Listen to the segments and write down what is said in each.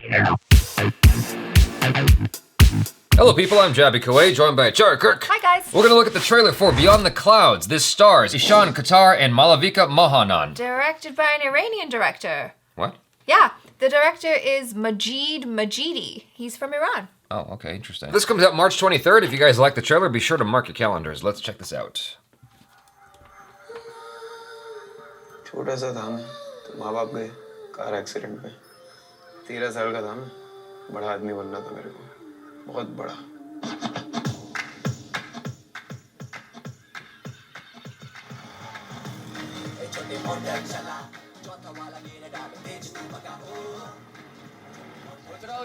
Hello people, I'm Jaby Koay, joined by ACHARA KIRK. Hi guys. We're gonna look at the trailer for Beyond the Clouds. This stars Ishaan Khatter and Malavika Mohanan. Directed by an Iranian director. What? Yeah, the director is Majid Majidi. He's from Iran. Oh, okay, interesting. This comes out March 23rd. If you guys like the trailer, be sure to mark your calendars. Let's check this out. छोटा सा था मैं तो माँ बाप गए car accident में 13 साल का था मैं बड़ा आदमी बनना था मेरे को बहुत बड़ा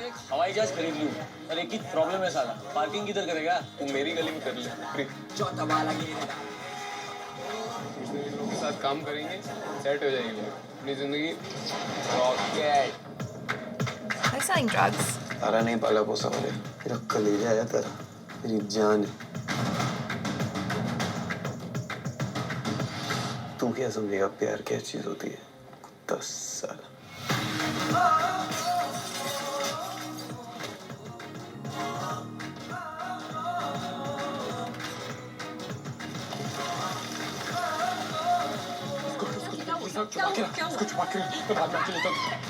एक हवाई जहाज खरीद लूं पर एक ही प्रॉब्लम है साला पार्किंग किधर करेगा तू मेरी गली में कर ले लोगों के साथ काम करेंगे सेट हो जाएंगे अपनी जिंदगी रॉकेट They're selling drugs. तारा नहीं पाला पोसा वाले तेरा कलेजा है तारा तेरी जान है तू क्या समझेगा प्यार क्या चीज होती है कुत्ता साला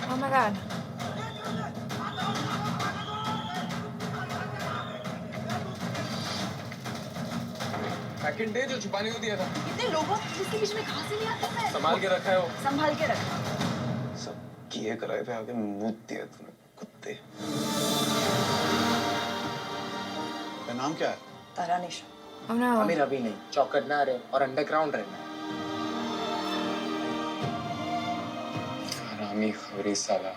Oh my god. पैकेट दे जो छुपाने को दिया था इतने लोगों इसके बीच में कहां से नहीं आता है संभाल के रखा है वो संभाल के रख सब किए कराए पे आके मूत दिया तूने कुत्ते तेरा नाम क्या है तारानिशा Oh no. अमीर अभी नहीं चौकट ना रहे और अंडरग्राउंड रहना हरामी खबरी साला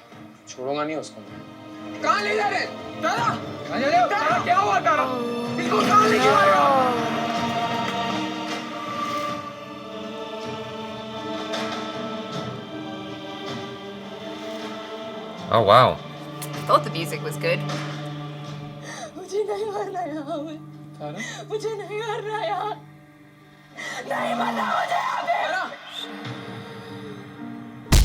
छोड़ूंगा नहीं उसको मैं कहां ले जा रहे तारा कहां जा रहे हो तारा क्या हुआ तारा इसको कहां ले जा रहे हो Oh, wow. I thought the music was good. मुझे नहीं मरना यहाँ पे तारा मुझे नहीं मरना यहाँ नहीं मरना मुझे यहाँ पे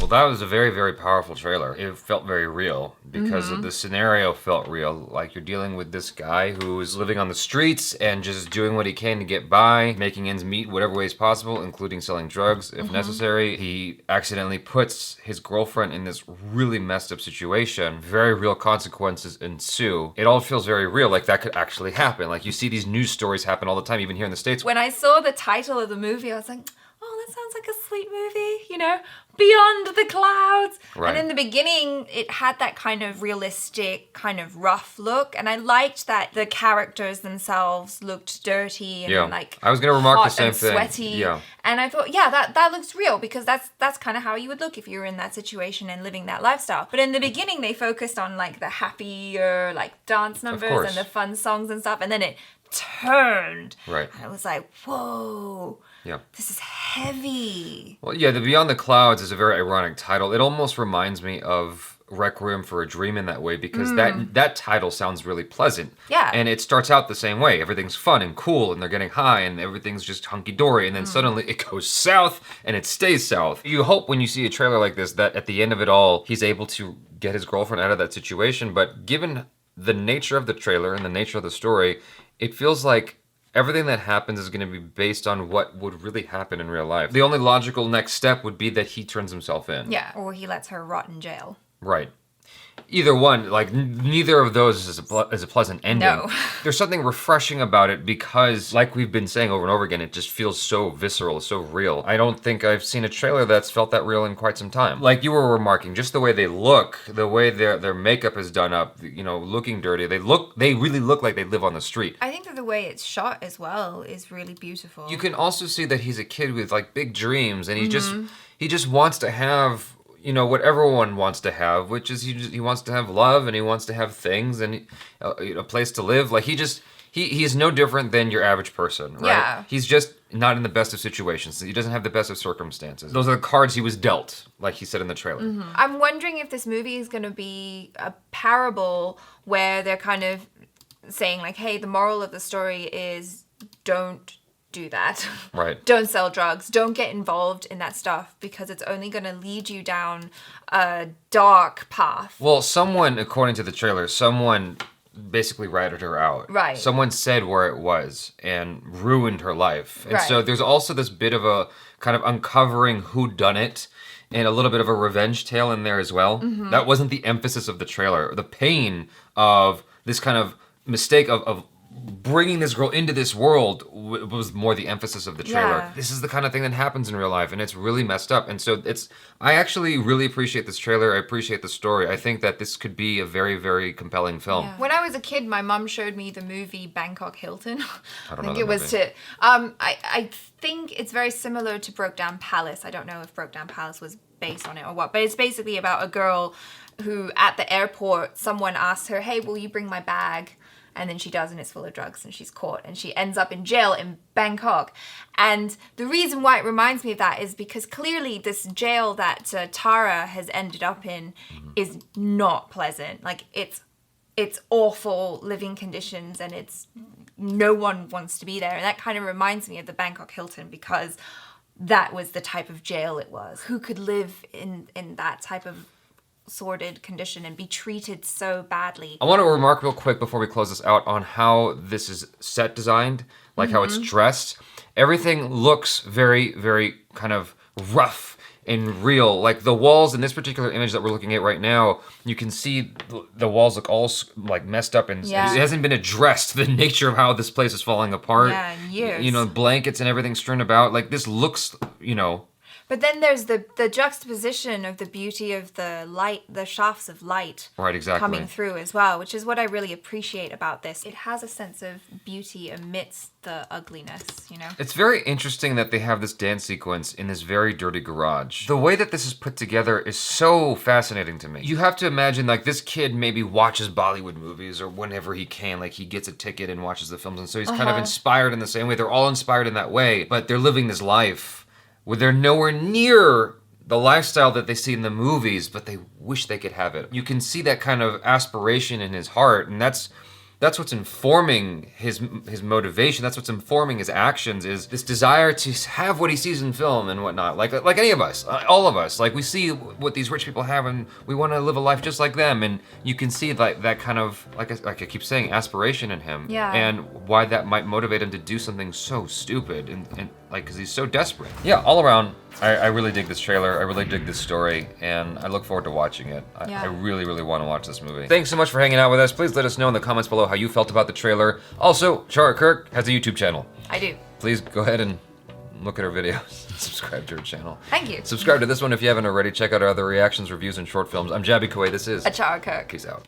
Well, that was a very, very powerful trailer. It felt very real because of the scenario felt real. Like you're dealing with this guy who's living on the streets and just doing what he can to get by, making ends meet whatever ways possible, including selling drugs if necessary. He accidentally puts his girlfriend in this really messed up situation. Very real consequences ensue. It all feels very real, like that could actually happen. Like you see these news stories happen all the time, even here in the States. When I saw the title of the movie, I was like, oh, that sounds like a sweet movie, you know, Beyond the Clouds. Right. And in the beginning, it had that kind of realistic, kind of rough look. And I liked that the characters themselves looked dirty and Yeah. I was gonna remark the hot same and thing. sweaty. Yeah. And I thought, yeah, that looks real because that's kind of how you would look if you were in that situation and living that lifestyle. But in the beginning, they focused on like the happier, like dance numbers course. and the fun songs and stuff. And then it turned. Right. I was like, whoa. Yeah. This is heavy. Well, yeah, the Beyond the Clouds is a very ironic title. It almost reminds me of Requiem for a Dream in that way because that title sounds really pleasant. Yeah. And it starts out the same way. Everything's fun and cool and they're getting high and everything's just hunky-dory and then suddenly it goes south and it stays south. You hope when you see a trailer like this that at the end of it all, he's able to get his girlfriend out of that situation. But given the nature of the trailer and the nature of the story, it feels like everything that happens is going to be based on what would really happen in real life. The only logical next step would be that he turns himself in. Yeah, or he lets her rot in jail. Right. Either one, like neither of those is a pleasant ending. No. There's something refreshing about it because, like we've been saying over and over again, it just feels so visceral, so real. I don't think I've seen a trailer that's felt that real in quite some time. Like you were remarking, just the way they look, the way their makeup is done up, you know, looking dirty. They really look like they live on the street. I think that the way it's shot as well is really beautiful. You can also see that he's a kid with like big dreams, and he just wants to have, you know, what everyone wants to have, which is he wants to have love and he wants to have things and a place to live. Like he's no different than your average person, right? Yeah. He's just not in the best of situations. He doesn't have the best of circumstances. Those are the cards he was dealt, like he said in the trailer. I'm wondering if this movie is going to be a parable where they're kind of saying like, hey, the moral of the story is don't do that. Right. Don't sell drugs. Don't get involved in that stuff because it's only going to lead you down a dark path. Well, someone, according to the trailer, someone basically ratted her out. Right. Someone said where it was and ruined her life. And Right. so there's also this bit of a kind of uncovering who done it and a little bit of a revenge tale in there as well. Mm-hmm. That wasn't the emphasis of the trailer. The pain of this kind of mistake of bringing this girl into this world was more the emphasis of the trailer. Yeah. This is the kind of thing that happens in real life, and it's really messed up. And so I actually really appreciate this trailer. I appreciate the story. I think that this could be a very, very compelling film. When I was a kid, my mum showed me the movie Bangkok Hilton. I don't think know it that was movie. I think it's very similar to Broke Down Palace. I don't know if Broke Down Palace was based on it or what, but it's basically about a girl who at the airport, someone asks her, hey, will you bring my bag? And then she does, and it's full of drugs, and she's caught, and she ends up in jail in Bangkok. And the reason why it reminds me of that is because clearly this jail that Tara has ended up in is not pleasant. Like, it's awful living conditions, and no one wants to be there. And that kind of reminds me of the Bangkok Hilton because that was the type of jail it was. Who could live in that type of sordid condition and be treated so badly? I want to remark real quick before we close this out on how this is set designed, like how it's dressed. Everything looks very, very kind of rough and real. Like the walls in this particular image that we're looking at right now, you can see the walls look all like messed up and Yeah. it hasn't been addressed, the nature of how this place is falling apart. Yeah, in years. You know, blankets and everything strewn about. Like this looks, you know, But then there's the juxtaposition of the beauty of the light, the shafts of light Right, exactly. coming through as well, which is what I really appreciate about this. It has a sense of beauty amidst the ugliness, you know? It's very interesting that they have this dance sequence in this very dirty garage. The way that this is put together is so fascinating to me. You have to imagine, like, this kid maybe watches Bollywood movies or whenever he can, like, he gets a ticket and watches the films, and so he's kind of inspired in the same way. They're all inspired in that way, but they're living this life where they're nowhere near the lifestyle that they see in the movies, but they wish they could have it. You can see that kind of aspiration in his heart, and that's what's informing his motivation. That's what's informing his actions, is this desire to have what he sees in film and whatnot. Like any of us, all of us. Like we see what these rich people have, and we want to live a life just like them. And you can see that kind of, like I keep saying, aspiration in him. Yeah. And why that might motivate him to do something so stupid and like, because he's so desperate. Yeah, all around, I really dig this trailer. I really dig this story, and I look forward to watching it. I really, really want to watch this movie. Thanks so much for hanging out with us. Please let us know in the comments below how you felt about the trailer. Also, ACHARA KIRK has a YouTube channel. I do. Please go ahead and look at her videos. Subscribe to her channel. Thank you. Subscribe to this one if you haven't already. Check out our other reactions, reviews, and short films. I'm Jaby Koay. This is ACHARA KIRK. Peace out.